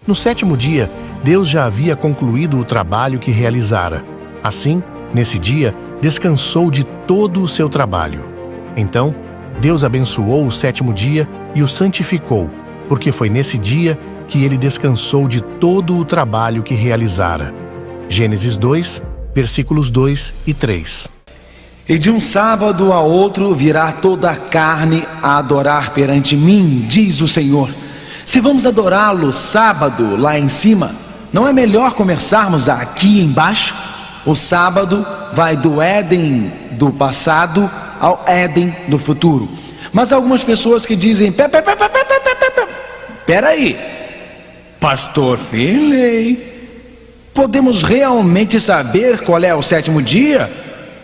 No sétimo dia, Deus já havia concluído o trabalho que realizara. Assim, nesse dia, descansou de todo o seu trabalho. Então, Deus abençoou o sétimo dia e o santificou, porque foi nesse dia que ele descansou de todo o trabalho que realizara. Gênesis 2, versículos 2 e 3. E de um sábado a outro virá toda a carne a adorar perante mim, diz o Senhor. Se vamos adorá-lo sábado lá em cima, não é melhor começarmos aqui embaixo? O sábado vai do Éden do passado ao Éden do futuro. Mas há algumas pessoas que dizem: peraí, Pastor Finley, podemos realmente saber qual é o sétimo dia?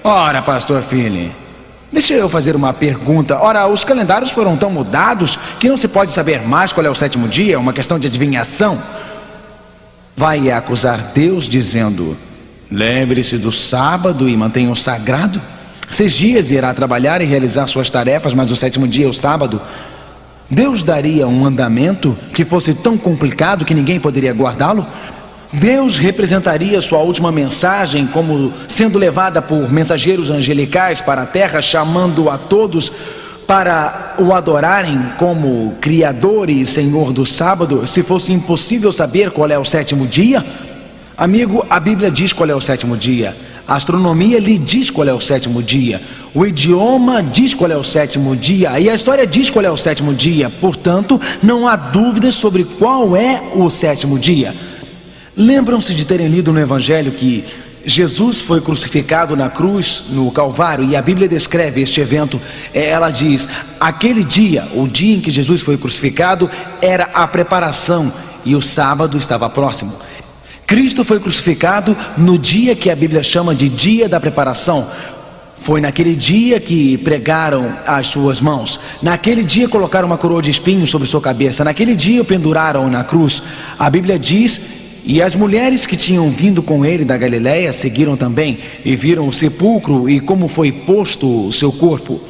Ora, Pastor Finley, deixa eu fazer uma pergunta. Ora, os calendários foram tão mudados que não se pode saber mais qual é o sétimo dia, é uma questão de adivinhação. Vai acusar Deus dizendo: lembre-se do sábado e mantenha-o sagrado. 6 dias irá trabalhar e realizar suas tarefas, mas o sétimo dia é o sábado. Deus daria um mandamento que fosse tão complicado que ninguém poderia guardá-lo? Deus representaria sua última mensagem como sendo levada por mensageiros angelicais para a terra, chamando a todos para o adorarem como Criador e Senhor do sábado, se fosse impossível saber qual é o sétimo dia? Amigo, a Bíblia diz qual é o sétimo dia. A astronomia lhe diz qual é o sétimo dia. O idioma diz qual é o sétimo dia. E a história diz qual é o sétimo dia. Portanto, não há dúvidas sobre qual é o sétimo dia. Lembram-se de terem lido no Evangelho que Jesus foi crucificado na cruz, no Calvário, e a Bíblia descreve este evento. Ela diz: aquele dia, o dia em que Jesus foi crucificado, era a preparação e o sábado estava próximo. Cristo foi crucificado no dia que a Bíblia chama de dia da preparação. Foi naquele dia que pregaram as suas mãos. Naquele dia colocaram uma coroa de espinhos sobre sua cabeça. Naquele dia o penduraram na cruz. A Bíblia diz: e as mulheres que tinham vindo com ele da Galiléia seguiram também, e viram o sepulcro e como foi posto o seu corpo.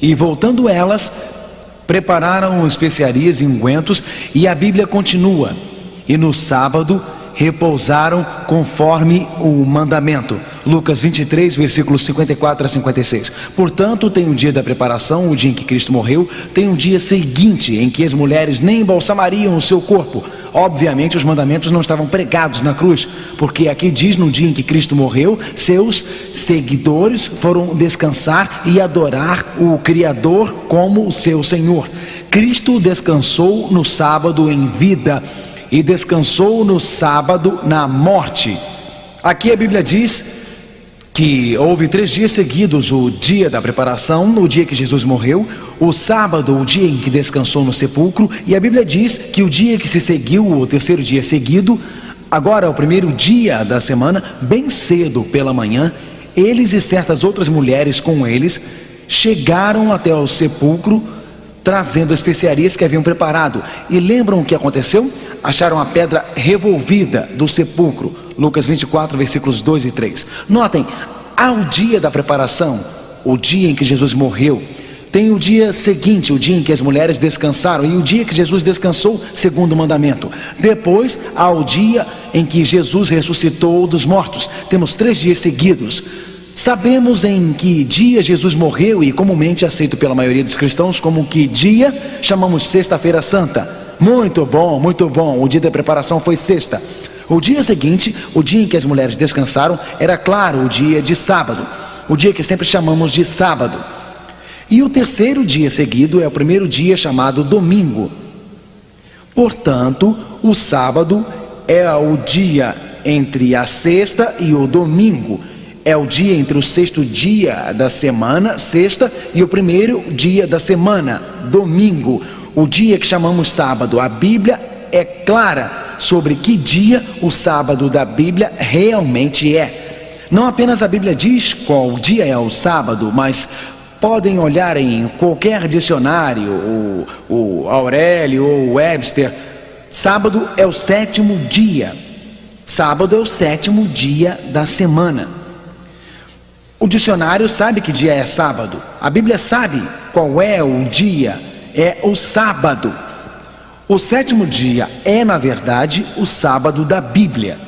E voltando elas, prepararam especiarias e ungüentos. E a Bíblia continua: e no sábado repousaram conforme o mandamento. Lucas 23, versículos 54 a 56. Portanto, tem o dia da preparação, o dia em que Cristo morreu. Tem um dia seguinte em que as mulheres nem embalsamariam o seu corpo. Obviamente os mandamentos não estavam pregados na cruz, porque aqui diz: no dia em que Cristo morreu, seus seguidores foram descansar e adorar o Criador como o seu Senhor. Cristo descansou no sábado em vida e descansou no sábado na morte. Aqui a Bíblia diz que houve 3 dias seguidos: o dia da preparação, o dia que Jesus morreu; o sábado, o dia em que descansou no sepulcro; e a Bíblia diz que o dia que se seguiu, o 3º dia seguido, agora o 1º dia da semana, bem cedo pela manhã, eles e certas outras mulheres com eles chegaram até o sepulcro, trazendo especiarias que haviam preparado. E lembram o que aconteceu? Acharam a pedra revolvida do sepulcro. Lucas 24, versículos 2 e 3. Notem, há o dia da preparação, o dia em que Jesus morreu. Tem o dia seguinte, o dia em que as mulheres descansaram, e o dia que Jesus descansou segundo o mandamento. Depois há o dia em que Jesus ressuscitou dos mortos. Temos 3 dias seguidos. Sabemos em que dia Jesus morreu, e comumente aceito pela maioria dos cristãos como que dia chamamos Sexta-feira Santa. Muito bom, o dia da preparação foi sexta. O dia seguinte, o dia em que as mulheres descansaram, era claro, o dia de sábado, o dia que sempre chamamos de sábado. E o 3º dia seguido é o 1º dia chamado domingo. Portanto, o sábado é o dia entre a sexta e o domingo. É o dia entre o 6º dia da semana, sexta, e o 1º dia da semana, domingo. O dia que chamamos sábado. A Bíblia é clara sobre que dia o sábado da Bíblia realmente é. Não apenas a Bíblia diz qual dia é o sábado, mas podem olhar em qualquer dicionário, o Aurélio ou o Webster. Sábado é o 7º dia. Sábado é o 7º dia da semana. O dicionário sabe que dia é sábado. A Bíblia sabe qual é o dia. É o sábado. O sétimo dia é, na verdade, o sábado da Bíblia.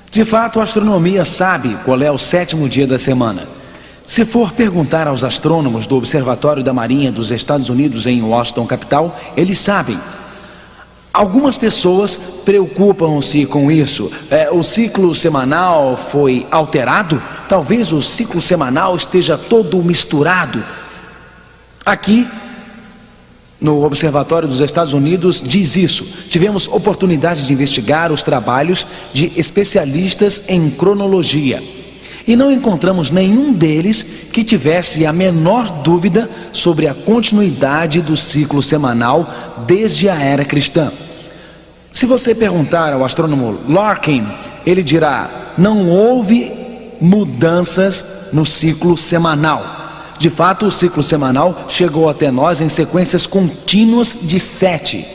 De fato, a astronomia sabe qual é o sétimo dia da semana. Se for perguntar aos astrônomos do Observatório da Marinha dos Estados Unidos em Washington, capital, eles sabem. Algumas pessoas preocupam-se com isso. O ciclo semanal foi alterado? Talvez o ciclo semanal esteja todo misturado. Aqui, no Observatório dos Estados Unidos, diz isso. Tivemos oportunidade de investigar os trabalhos de especialistas em cronologia. E não encontramos nenhum deles que tivesse a menor dúvida sobre a continuidade do ciclo semanal desde a era cristã. Se você perguntar ao astrônomo Larkin, ele dirá: não houve mudanças no ciclo semanal. De fato, o ciclo semanal chegou até nós em sequências contínuas de 7.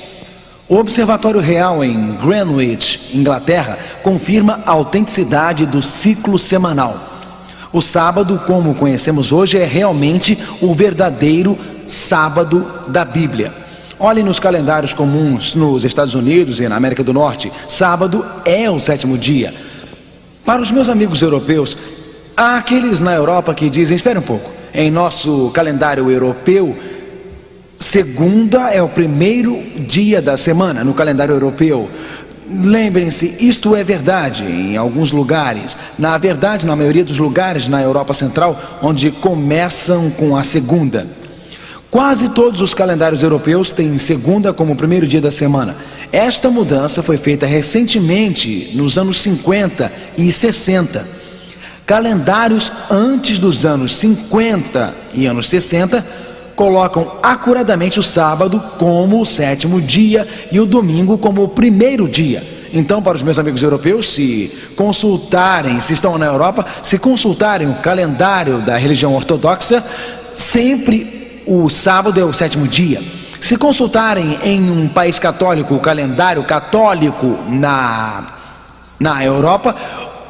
O Observatório Real em Greenwich, Inglaterra, confirma a autenticidade do ciclo semanal. O sábado, como conhecemos hoje, é realmente o verdadeiro sábado da Bíblia. Olhem nos calendários comuns nos Estados Unidos e na América do Norte. Sábado é o sétimo dia. Para os meus amigos europeus, há aqueles na Europa que dizem: espera um pouco, em nosso calendário europeu, segunda é o primeiro dia da semana no calendário europeu. Lembrem-se, isto é verdade em alguns lugares. Na verdade, na maioria dos lugares na Europa Central, onde começam com a segunda. Quase todos os calendários europeus têm segunda como o primeiro dia da semana. Esta mudança foi feita recentemente, nos anos 50 e 60. Calendários antes dos anos 50 e anos 60 colocam acuradamente o sábado como o sétimo dia e o domingo como o primeiro dia. Então, para os meus amigos europeus, se estão na Europa, se consultarem o calendário da religião ortodoxa, sempre o sábado é o sétimo dia. Se consultarem em um país católico o calendário católico na Europa,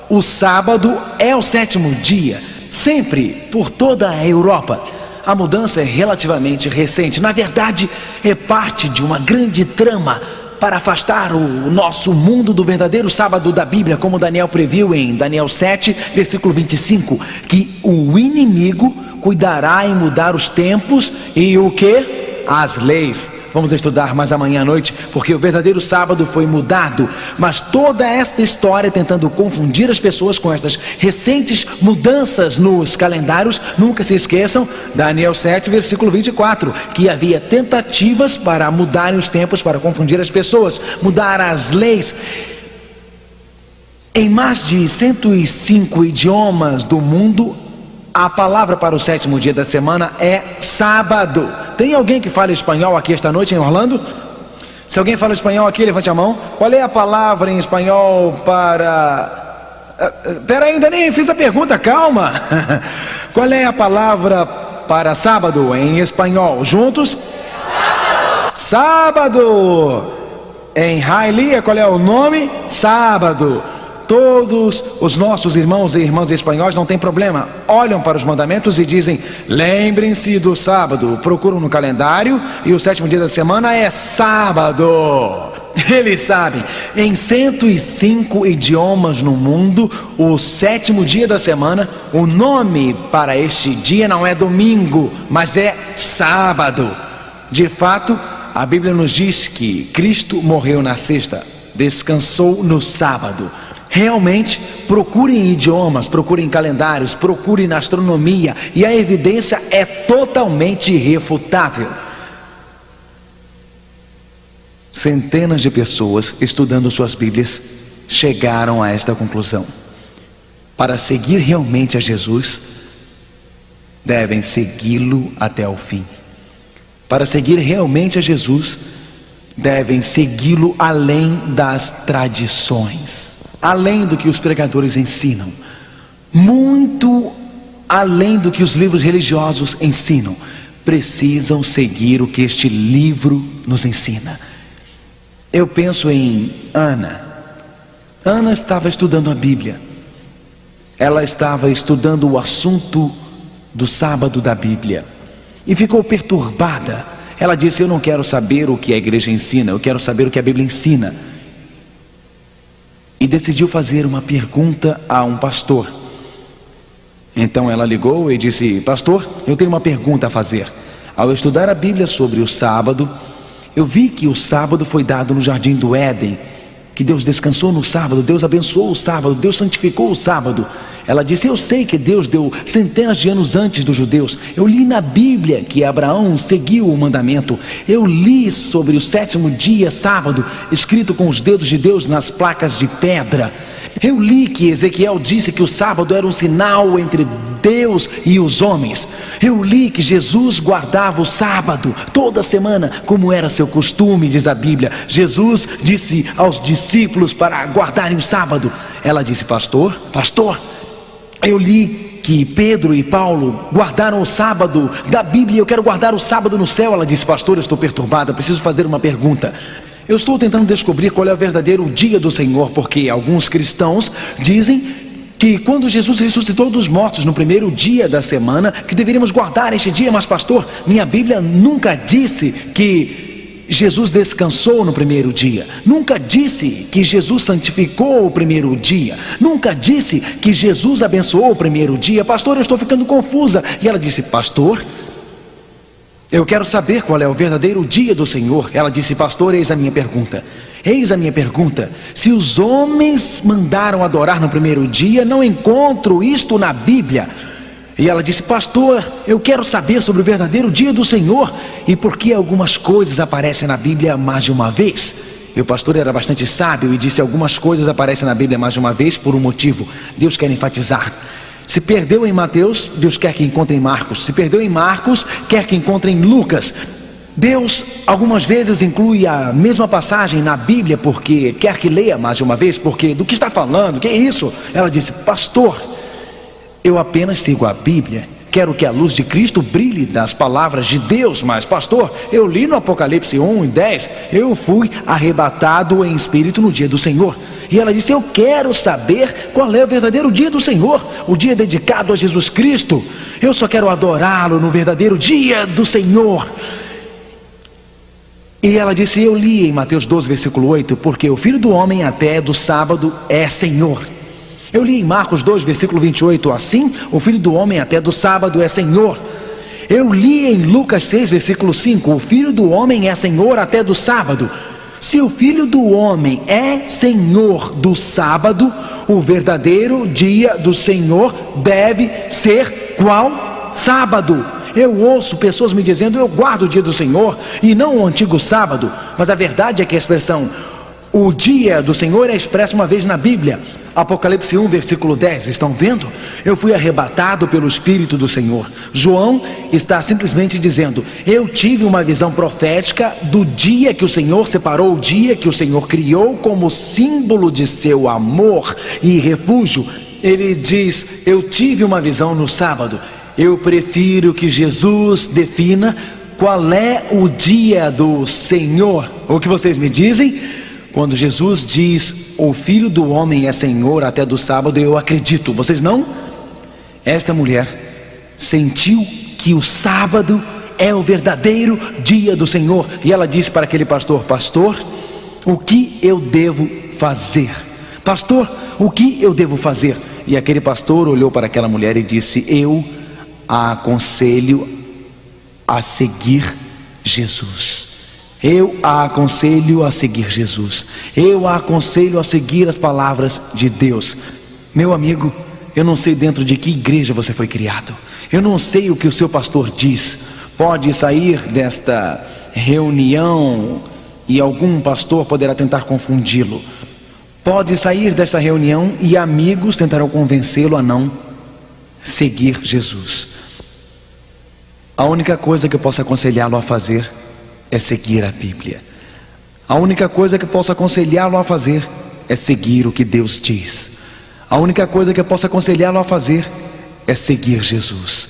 o sábado é o sétimo dia, sempre, por toda a Europa. A mudança é relativamente recente. Na verdade, é parte de uma grande trama para afastar o nosso mundo do verdadeiro sábado da Bíblia, como Daniel previu em Daniel 7, versículo 25, que o inimigo cuidará em mudar os tempos e o quê? As leis. Vamos estudar mais amanhã à noite, porque o verdadeiro sábado foi mudado. Mas toda esta história tentando confundir as pessoas com estas recentes mudanças nos calendários, nunca se esqueçam, Daniel 7, versículo 24, que havia tentativas para mudarem os tempos, para confundir as pessoas, mudar as leis. Em mais de 105 idiomas do mundo, a palavra para o sétimo dia da semana é sábado. Tem alguém que fala espanhol aqui esta noite em Orlando? Se alguém fala espanhol aqui, levante a mão. Qual é a palavra em espanhol para... Pera aí, ainda nem fiz a pergunta, calma. Qual é a palavra para sábado em espanhol? Juntos? Sábado. Em Hialeah, qual é o nome? Sábado. Todos os nossos irmãos e irmãs espanhóis não tem problema, olham para os mandamentos e dizem: lembrem-se do sábado, procuram no calendário e o sétimo dia da semana é sábado. Eles sabem, em 105 idiomas no mundo, o sétimo dia da semana, o nome para este dia não é domingo, mas é sábado. De fato, a Bíblia nos diz que Cristo morreu na sexta, descansou no sábado. Realmente, procure em idiomas, procure em calendários, procure na astronomia, e a evidência é totalmente irrefutável. Centenas de pessoas estudando suas Bíblias chegaram a esta conclusão: para seguir realmente a Jesus, devem segui-lo até o fim. Para seguir realmente a Jesus, devem segui-lo além das tradições, além do que os pregadores ensinam, muito além do que os livros religiosos ensinam. Precisam seguir o que este livro nos ensina. Eu penso em Ana. Ana estava estudando a Bíblia. Ela estava estudando o assunto do sábado da Bíblia e ficou perturbada. Ela disse: eu não quero saber o que a igreja ensina, eu quero saber o que a Bíblia ensina. E decidiu fazer uma pergunta a um pastor. Então ela ligou e disse: pastor, eu tenho uma pergunta a fazer. Ao estudar a Bíblia sobre o sábado, eu vi que o sábado foi dado no jardim do Éden, que Deus descansou no sábado, Deus abençoou o sábado, Deus santificou o sábado. Ela disse: eu sei que Deus deu centenas de anos antes dos judeus. Eu li na Bíblia que Abraão seguiu o mandamento. Eu li sobre o 7º dia, sábado, escrito com os dedos de Deus nas placas de pedra. Eu li que Ezequiel disse que o sábado era um sinal entre Deus e os homens. Eu li que Jesus guardava o sábado toda semana, como era seu costume, diz a Bíblia. Jesus disse aos discípulos para guardarem o sábado. Ela disse: pastor, eu li que Pedro e Paulo guardaram o sábado da Bíblia, eu quero guardar o sábado no céu. Ela disse: pastor, eu estou perturbada, preciso fazer uma pergunta. Eu estou tentando descobrir qual é o verdadeiro dia do Senhor, porque alguns cristãos dizem que quando Jesus ressuscitou dos mortos no primeiro dia da semana, que deveríamos guardar este dia. Mas pastor, minha Bíblia nunca disse que Jesus descansou no primeiro dia, nunca disse que Jesus santificou o primeiro dia, nunca disse que Jesus abençoou o primeiro dia. Pastor, eu estou ficando confusa. E ela disse: pastor, eu quero saber qual é o verdadeiro dia do Senhor. Ela disse: pastor, eis a minha pergunta. Se os homens mandaram adorar no primeiro dia, não encontro isto na Bíblia. E ela disse: pastor, eu quero saber sobre o verdadeiro dia do Senhor e por que algumas coisas aparecem na Bíblia mais de uma vez. E o pastor era bastante sábio e disse: algumas coisas aparecem na Bíblia mais de uma vez por um motivo. Deus quer enfatizar. Se perdeu em Mateus, Deus quer que encontre em Marcos. Se perdeu em Marcos, quer que encontre em Lucas. Deus algumas vezes inclui a mesma passagem na Bíblia porque quer que leia mais de uma vez. Porque do que está falando? Que é isso? Ela disse: pastor, eu apenas sigo a Bíblia. Quero que a luz de Cristo brilhe das palavras de Deus. Mas pastor, eu li no Apocalipse 1:10, eu fui arrebatado em espírito no dia do Senhor. E ela disse: eu quero saber qual é o verdadeiro dia do Senhor, o dia dedicado a Jesus Cristo. Eu só quero adorá-lo no verdadeiro dia do Senhor. E ela disse: eu li em Mateus 12, versículo 8, porque o Filho do Homem até do sábado é Senhor. Eu li em Marcos 2, versículo 28, assim o Filho do Homem até do sábado é Senhor. Eu li em Lucas 6, versículo 5, o Filho do Homem é Senhor até do sábado. Se o Filho do Homem é Senhor do sábado, o verdadeiro dia do Senhor deve ser qual? Sábado. Eu ouço pessoas me dizendo: eu guardo o dia do Senhor e não o antigo sábado. Mas a verdade é que a expressão o dia do Senhor é expressa uma vez na Bíblia. Apocalipse 1, versículo 10, estão vendo? Eu fui arrebatado pelo Espírito do Senhor. João está simplesmente dizendo: eu tive uma visão profética do dia que o Senhor separou, o dia que o Senhor criou como símbolo de seu amor e refúgio. Ele diz: eu tive uma visão no sábado. Eu prefiro que Jesus defina qual é o dia do Senhor. O que vocês me dizem? Quando Jesus diz: o Filho do Homem é Senhor até do sábado, eu acredito. Vocês não? Esta mulher sentiu que o sábado é o verdadeiro dia do Senhor. E ela disse para aquele pastor: pastor, o que eu devo fazer? Pastor, o que eu devo fazer? E aquele pastor olhou para aquela mulher e disse: eu a aconselho a seguir Jesus. Eu a aconselho a seguir Jesus. Eu a aconselho a seguir as palavras de Deus. Meu amigo, eu não sei dentro de que igreja você foi criado. Eu não sei o que o seu pastor diz. Pode sair desta reunião e algum pastor poderá tentar confundi-lo. Pode sair desta reunião e amigos tentarão convencê-lo a não seguir Jesus. A única coisa que eu posso aconselhá-lo a fazer é seguir a Bíblia. A única coisa que eu posso aconselhá-lo a fazer é seguir o que Deus diz. A única coisa que eu posso aconselhá-lo a fazer é seguir Jesus.